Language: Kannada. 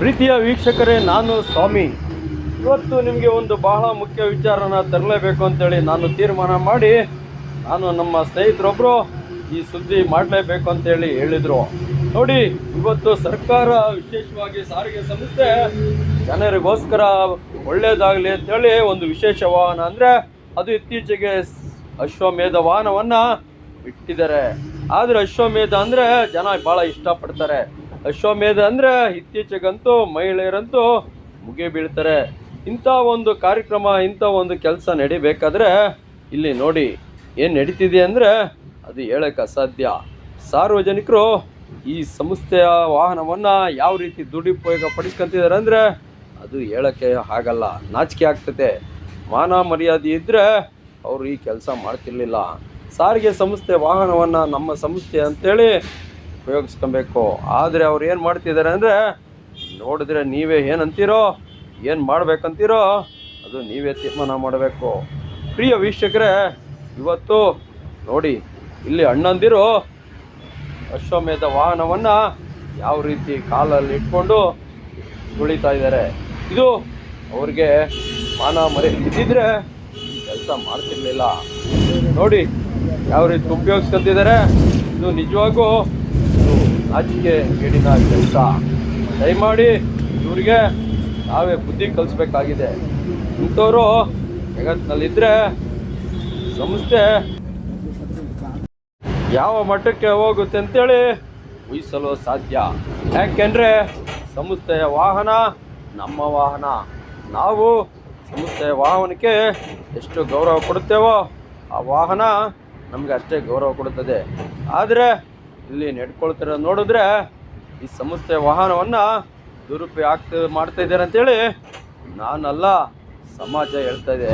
ಪ್ರೀತಿಯ ವೀಕ್ಷಕರೇ, ನಾನು ಸ್ವಾಮಿ. ಇವತ್ತು ನಿಮಗೆ ಒಂದು ಬಹಳ ಮುಖ್ಯ ವಿಚಾರನ ತರಲೇಬೇಕು ಅಂತೇಳಿ ನಾನು ತೀರ್ಮಾನ ಮಾಡಿ ನಾನು ನಮ್ಮ ಸ್ನೇಹಿತರೊಬ್ಬರು ಈ ಸುದ್ದಿ ಮಾಡಲೇಬೇಕು ಅಂತೇಳಿ ಹೇಳಿದರು. ನೋಡಿ, ಇವತ್ತು ಸರ್ಕಾರ ವಿಶೇಷವಾಗಿ ಸಾರಿಗೆ ಸಂಸ್ಥೆ ಜನರಿಗೋಸ್ಕರ ಒಳ್ಳೆಯದಾಗಲಿ ಅಂತೇಳಿ ಒಂದು ವಿಶೇಷ ವಾಹನ ಅಂದರೆ ಅದು ಇತ್ತೀಚೆಗೆ ಅಶ್ವಮೇಧ ವಾಹನವನ್ನು ಬಿಟ್ಟಿದ್ದಾರೆ. ಆದರೆ ಅಶ್ವಮೇಧ ಅಂದರೆ ಜನ ಭಾಳ ಇಷ್ಟಪಡ್ತಾರೆ. ಅಶ್ವಮೇಧ ಅಂದರೆ ಇತ್ತೀಚೆಗಂತೂ ಮಹಿಳೆಯರಂತೂ ಮುಗಿ ಬೀಳ್ತಾರೆ. ಇಂಥ ಒಂದು ಕಾರ್ಯಕ್ರಮ, ಇಂಥ ಒಂದು ಕೆಲಸ ನಡಿಬೇಕಾದ್ರೆ ಇಲ್ಲಿ ನೋಡಿ ಏನು ನಡೀತಿದೆ ಅಂದರೆ ಅದು ಹೇಳೋಕ್ಕೆ ಅಸಾಧ್ಯ. ಸಾರ್ವಜನಿಕರು ಈ ಸಂಸ್ಥೆಯ ವಾಹನವನ್ನು ಯಾವ ರೀತಿ ದುರುಪಯೋಗ ಪಡಿಸ್ಕೊತಿದ್ದಾರೆ ಅಂದರೆ ಅದು ಹೇಳೋಕ್ಕೆ ಆಗಲ್ಲ, ನಾಚಿಕೆ ಆಗ್ತದೆ. ಮಾನ ಮರ್ಯಾದೆ ಇದ್ದರೆ ಅವರು ಈ ಕೆಲಸ ಮಾಡ್ತಿರ್ಲಿಲ್ಲ. ಸಾರಿಗೆ ಸಂಸ್ಥೆ ವಾಹನವನ್ನು ನಮ್ಮ ಸಂಸ್ಥೆ ಅಂತೇಳಿ ಉಪಯೋಗಿಸ್ಕೊಬೇಕು. ಆದರೆ ಅವ್ರು ಏನು ಮಾಡ್ತಿದ್ದಾರೆ ಅಂದರೆ ನೋಡಿದ್ರೆ ನೀವೇ ಏನಂತೀರೋ, ಏನು ಮಾಡಬೇಕಂತೀರೋ ಅದು ನೀವೇ ತೀರ್ಮಾನ ಮಾಡಬೇಕು. ಪ್ರಿಯ ವೀಕ್ಷಕರೇ, ಇವತ್ತು ನೋಡಿ ಇಲ್ಲಿ ಅಣ್ಣಂದಿರು ಅಶ್ವಮೇಧ ವಾಹನವನ್ನು ಯಾವ ರೀತಿ ಕಾಲಲ್ಲಿ ಇಟ್ಕೊಂಡು ತುಳಿತಾ ಇದ್ದಾರೆ. ಇದು ಅವ್ರಿಗೆ ಮಾನ ಮರ್ಯಾದೆ ಇದ್ದಿದ್ರೆ ಕೆಲಸ ಮಾಡ್ತಿರ್ಲಿಲ್ಲ. ನೋಡಿ ಯಾವ ರೀತಿ ಉಪಯೋಗಿಸ್ಕೊತಿದ್ದಾರೆ. ಇದು ನಿಜವಾಗೂ ನಾಚಿಕೆ ಗೇಡಿನ ಕೆಲಸ. ದಯಮಾಡಿ ಇವರಿಗೆ ನಾವೇ ಬುದ್ಧಿ ಕಲಿಸ್ಬೇಕಾಗಿದೆ. ಇಂಥವರು ಜಗತ್ತಿನಲ್ಲಿದ್ದರೆ ಸಂಸ್ಥೆ ಯಾವ ಮಟ್ಟಕ್ಕೆ ಹೋಗುತ್ತೆ ಅಂತೇಳಿ ಊಹಿಸಲು ಸಾಧ್ಯ. ಯಾಕೆಂದರೆ ಸಂಸ್ಥೆಯ ವಾಹನ ನಮ್ಮ ವಾಹನ. ನಾವು ಸಂಸ್ಥೆಯ ವಾಹನಕ್ಕೆ ಎಷ್ಟು ಗೌರವ ಕೊಡುತ್ತೇವೋ ಆ ವಾಹನ ನಮಗೆ ಅಷ್ಟೇ ಗೌರವ ಕೊಡುತ್ತದೆ. ಆದರೆ ಇಲ್ಲಿ ನಡ್ಕೊಳ್ತಾರೆ ನೋಡಿದ್ರೆ ಈ ಸಂಸ್ಥೆಯ ವಾಹನವನ್ನು ದುರುಪಯೋಗ ಮಾಡ್ತಾ ಇದ್ದಾರೆ ಅಂತೇಳಿ ನಾನಲ್ಲ, ಸಮಾಜ ಹೇಳ್ತಾ ಇದೆ.